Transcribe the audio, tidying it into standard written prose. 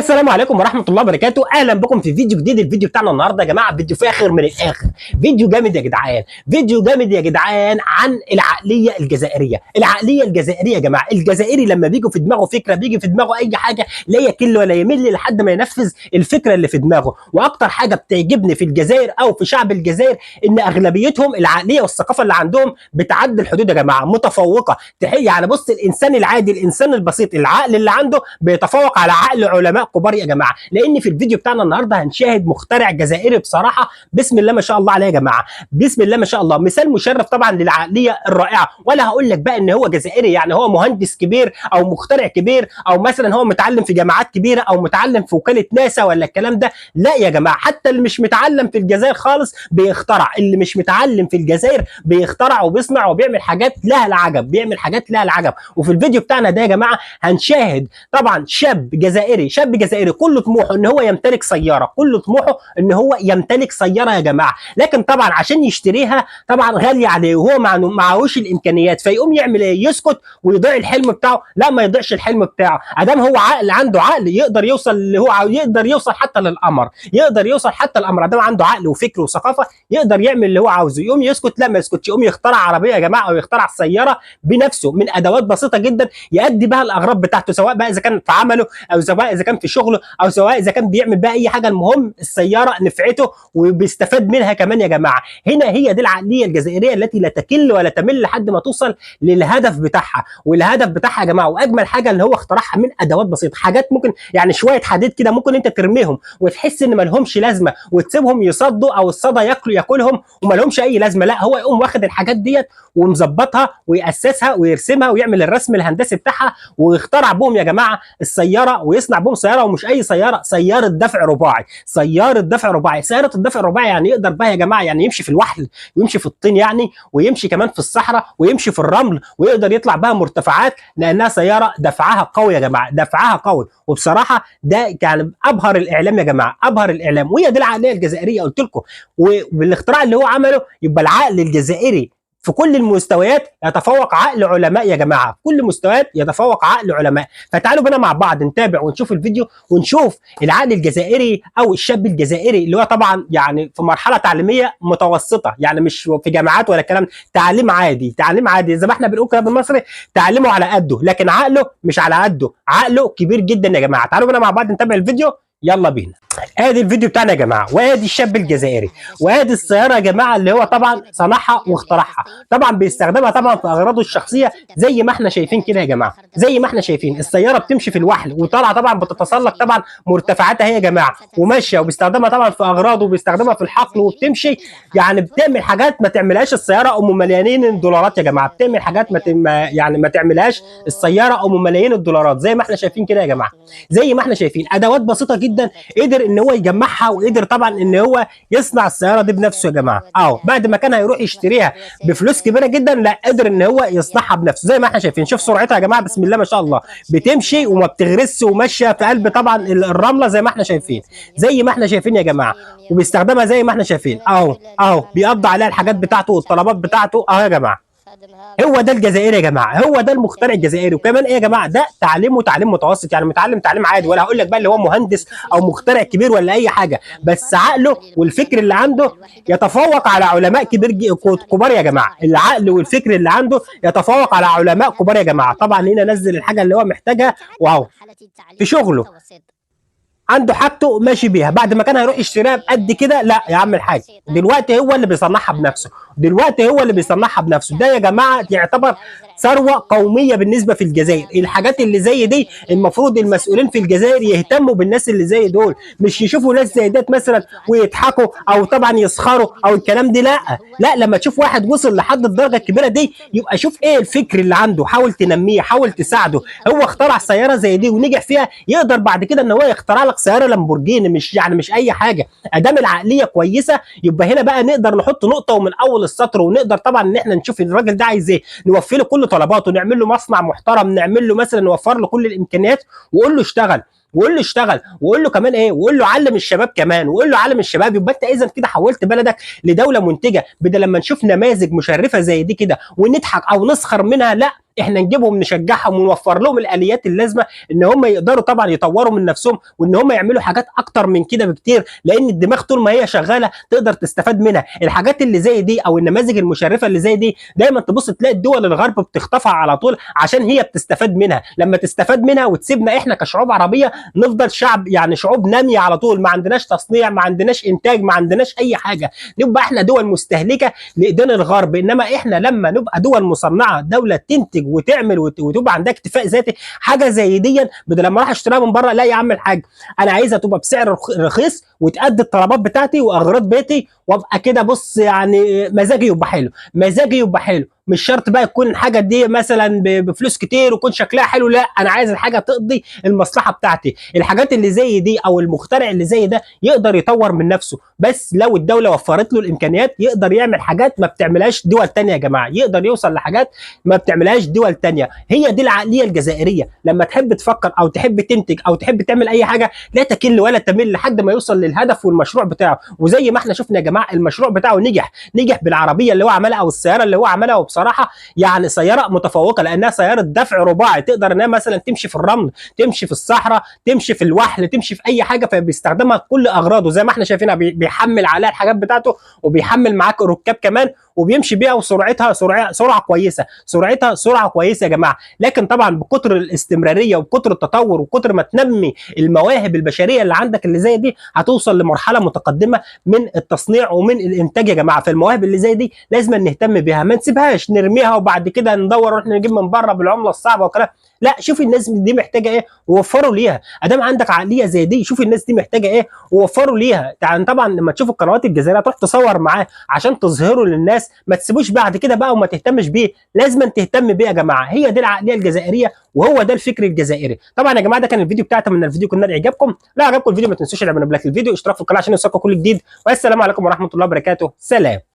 السلام عليكم ورحمه الله وبركاته. اهلا بكم في فيديو جديد. الفيديو بتاعنا النهارده يا جماعه فيديو فاخر من الاخر، فيديو جامد يا جدعان، فيديو جامد يا جدعان عن العقليه الجزائريه. العقليه الجزائريه يا جماعه، الجزائري لما بيجي في دماغه فكره بيجي في دماغه اي حاجه لا يكل ولا يمل لحد ما ينفذ الفكره اللي في دماغه. واكتر حاجه بتعجبني في الجزائر او في شعب الجزائر ان اغلبيتهم العقليه والثقافه اللي عندهم بتعدي الحدود يا جماعه، متفوقه. يعني بص، الانسان العادي الانسان البسيط العقل اللي عنده بيتفوق على عقل علماء كبار يا جماعه. لان في الفيديو بتاعنا النهارده هنشاهد مخترع جزائري بصراحه بسم الله ما شاء الله عليه يا جماعه، بسم الله ما شاء الله، مثال مشرف طبعا للعقليه الرائعه. ولا هقول لك بقى ان هو جزائري يعني هو مهندس كبير او مخترع كبير او مثلا هو متعلم في جامعات كبيره او متعلم في وكاله ناسا ولا الكلام ده. لا يا جماعه، حتى اللي مش متعلم في الجزائر خالص بيخترع، اللي مش متعلم في الجزائر بيخترع وبيصنع وبيعمل حاجات لها العجب، بيعمل حاجات لها العجب. وفي الفيديو بتاعنا ده يا جماعه هنشاهد طبعا شاب جزائري كل طموحه ان هو يمتلك سياره، كل طموحه ان هو يمتلك سياره يا جماعه. لكن طبعا عشان يشتريها طبعا غاليه عليه وهو معهوش الامكانيات، فيقوم يعمل ايه؟ يسكت ويضيع الحلم بتاعه. لا، ما يضيعش الحلم بتاعه، ادام هو عنده عقل يقدر يوصل اللي هو يقدر يوصل حتى للقمر، يقدر يوصل حتى القمر. ادام عنده عقل وفكر وثقافه يقدر يعمل اللي هو عاوزه. يقوم يسكت؟ لا، ما يسكتش، يقوم يخترع عربيه يا جماعه او يخترع سياره بنفسه من ادوات بسيطه جدا يؤدي بها الاغراض بتاعته، سواء بقى اذا كان في عمله او سواء اذا كان في شغله او سواء اذا كان بيعمل بقى اي حاجه. المهم السياره نفعته وبيستفاد منها كمان يا جماعه. هنا هي دي العقليه الجزائريه التي لا تكل ولا تمل لحد ما توصل للهدف بتاعها. والهدف بتاعها يا جماعه واجمل حاجه اللي هو اخترعها من ادوات بسيطه، حاجات ممكن يعني شويه حديد كده ممكن انت ترميهم وتحس ان ما لهمش لازمه وتسيبهم يصدوا او الصدى ياكلهم وما لهمش اي لازمه. لا، هو يقوم واخد الحاجات ديت ومظبطها ويأسسها ويرسمها ويعمل الرسم الهندسي بتاعها ويخترع بهم يا جماعه السياره ويصنع بهم سياره. ومش اي سياره، سياره دفع رباعي، سياره دفع رباعي. سياره الدفع الرباعي يعني يقدر بقى يا جماعه يعني يمشي في الوحل ويمشي في الطين يعني، ويمشي كمان في الصحراء ويمشي في الرمل ويقدر يطلع بها مرتفعات لانها سياره دفعها قوي يا جماعه، دفعها قوي. وبصراحه ده كان ابهر الاعلام يا جماعه، ابهر الاعلام. وهي دي العقليه الجزائريه قلت لكم. وبالاختراع اللي هو عمله يبقى العقل الجزائري في كل المستويات يتفوق عقل علماء يا جماعه، في كل المستويات يتفوق عقل علماء. فتعالوا بينا مع بعض نتابع ونشوف الفيديو ونشوف العقل الجزائري او الشاب الجزائري اللي هو طبعا يعني في مرحله تعليميه متوسطه، يعني مش في جامعات ولا الكلام، تعليم عادي، تعليم عادي زي ما احنا بنقول كده بالمصري، تعليمه على قده لكن عقله مش على قده، عقله كبير جدا يا جماعه. تعالوا بينا مع بعض نتابع الفيديو، يلا بينا. ادي الفيديو بتاعنا يا جماعه، وادي الشاب الجزائري، وادي السياره يا جماعه اللي هو طبعا صنعها واخترعها. طبعا بيستخدمها طبعا في اغراضه الشخصيه زي ما احنا شايفين كده يا جماعه، زي ما احنا شايفين السياره بتمشي في الوحل وطالعه طبعا بتتسلق طبعا مرتفعاتها هي يا جماعه وماشيه، وبيستخدمها طبعا في اغراضه وبيستخدمها في الحقل وبتمشي. يعني بتعمل حاجات ما تعملهاش السياره ام ملايين الدولارات يا جماعه، بتعمل حاجات يعني ما تعملهاش السياره ام ملايين الدولارات زي ما احنا شايفين كده يا جماعه. زي ما احنا شايفين ادوات بسيطه جدا قدر ان هو يجمعها وقدر طبعا ان هو يصنع السياره دي بنفسه يا جماعه. بعد ما كان هيروح يشتريها بفلوس كبيره جدا، لا قدر ان هو يصنعها بنفسه زي ما احنا شايفين. شوف سرعتها يا جماعه بسم الله ما شاء الله، بتمشي وما بتغرسش وماشيه في قلب طبعا الرمله زي ما احنا شايفين، زي ما احنا شايفين يا جماعه. وبيستخدمها زي ما احنا شايفين بيقضي عليها الحاجات بتاعته والطلبات بتاعته يا جماعه. هو ده الجزائري يا جماعه، هو ده المخترع الجزائري. وكمان ايه يا جماعه، ده تعليمه تعليم متوسط، يعني متعلم تعليم عادي، ولا هقول لك بقى اللي هو مهندس او مخترع كبير ولا اي حاجه، بس عقله والفكر اللي عنده يتفوق على علماء كبار يا جماعه. العقل والفكر اللي عنده يتفوق على علماء كبار يا جماعه. طبعا هنا نزل الحاجه اللي هو محتاجها في شغله، عنده حاجته ماشي بيها. بعد ما كان هيروح يشتريها بقد كده، لا يا عم الحاج دلوقتي هو اللي بيصنعها بنفسه، دلوقتي هو اللي بيصنعها بنفسه. ده يا جماعه يعتبر ثروه قوميه بالنسبه في الجزائر. الحاجات اللي زي دي المفروض المسؤولين في الجزائر يهتموا بالناس اللي زي دول، مش يشوفوا ناس زي ديت مثلا ويضحكوا او طبعا يسخروا او الكلام دي. لا، لما تشوف واحد وصل لحد الدرجه الكبيره دي يبقى شوف ايه الفكر اللي عنده، حاول تنميه، حاول تساعده. هو اخترع سياره زي دي ونجح فيها، يقدر بعد كده ان هو يخترع لك سياره لامبورجيني، مش اي حاجه. ادام العقليه كويسه يبقى هنا بقى نقدر نحط نقطه ومن اول السطر، ونقدر طبعا ان احنا نشوف الراجل ده عايز ايه، نوفي له كل طلباته، نعمل له مصنع محترم، نعمل له مثلا نوفر له كل الامكانيات وقول له اشتغل، وقول له كمان ايه، وقول له علم الشباب كمان، وقول له علم الشباب. يبقى انت اذا كده حولت بلدك لدوله منتجه. بدل لما نشوف نماذج مشرفه زي دي كده ونضحك او نسخر منها، لا احنا نجيبهم نشجعهم ونوفر لهم الاليات اللازمه ان هم يقدروا طبعا يطوروا من نفسهم وان هم يعملوا حاجات اكتر من كده بكتير، لان الدماغ طول ما هي شغاله تقدر تستفاد منها. الحاجات اللي زي دي او النماذج المشرفه اللي زي دي دايما تبص تلاقي الدول الغرب بتخطفها على طول عشان هي بتستفاد منها. لما تستفاد منها وتسيبنا احنا كشعوب عربيه نفضل شعب يعني شعوب ناميه على طول، ما عندناش تصنيع، ما عندناش انتاج، ما عندناش اي حاجه، نبقى احنا دول مستهلكه لايدين الغرب. انما احنا لما نبقى دول مصنعه، دوله تنتج وتعمل وتبقى عندها اكتفاء ذاتي، حاجه زي دي بدل لما اروح اشتريها من بره، لا يا عم الحاج انا عايزها تبقى بسعر رخيص وتأدي الطلبات بتاعتي واغراض بيتي، وابقى كده بص يعني مزاجي يبقى حلو، مزاجي يبقى حلو. مش شرط بقى تكون الحاجه دي مثلا بفلوس كتير ويكون شكلها حلو، لا انا عايز الحاجه تقضي المصلحه بتاعتي. الحاجات اللي زي دي او المخترع اللي زي ده يقدر يطور من نفسه، بس لو الدوله وفرت له الامكانيات يقدر يعمل حاجات ما بتعملهاش دول تانية يا جماعه، يقدر يوصل لحاجات ما بتعملهاش دول تانية. هي دي العقليه الجزائريه، لما تحب تفكر او تحب تنتج او تحب تعمل اي حاجه لا تكل ولا تمل لحد ما يوصل للهدف والمشروع بتاعه. وزي ما احنا شفنا يا جماعه المشروع بتاعه نجح بالعربيه اللي هو عملها او السياره اللي هو عملها. وبصراحه يعني سياره متفوقه لانها سياره دفع رباعي، تقدر انها مثلا تمشي في الرمل، تمشي في الصحراء، تمشي في الوحل، تمشي في اي حاجه، فبيستخدمها كل اغراضه زي ما احنا شايفينها. بيحمل عليها الحاجات بتاعته وبيحمل معاك ركاب كمان وبيمشي بيها، وسرعتها سرعه كويسه، سرعتها سرعه كويسه يا جماعه. لكن طبعا بكتر الاستمراريه وبكتر التطور وبكتر ما تنمي المواهب البشريه اللي عندك اللي زي دي هتوصل لمرحله متقدمه من التصنيع ومن الانتاج يا جماعه. فالمواهب اللي زي دي لازم نهتم بيها، ما نسيبهاش نرميها وبعد كده ندور واحنا نجيب من بره بالعمله الصعبه وكلام. لا، شوف الناس دي محتاجه ايه ووفروا ليها. ادام عندك عقليه زي دي شوف الناس دي محتاجه ايه ووفروا ليها. يعني طبعا لما تشوف القنوات الجزائريه تروح تصور معاه عشان تظهره للناس، ما تسيبوش بعد كده بقى وما تهتمش بيه، لازم تهتم بيه يا جماعه. هي دي العقليه الجزائريه وهو ده الفكر الجزائري. طبعا يا جماعه ده كان الفيديو بتاعي، من الفيديو كنا اعجابكم. لا عجبكم الفيديو ما تنسوش تعملوا لايك للفيديو، اشتراك في القناه عشان يوصلكم كل جديد، والسلام عليكم ورحمه الله وبركاته. سلام.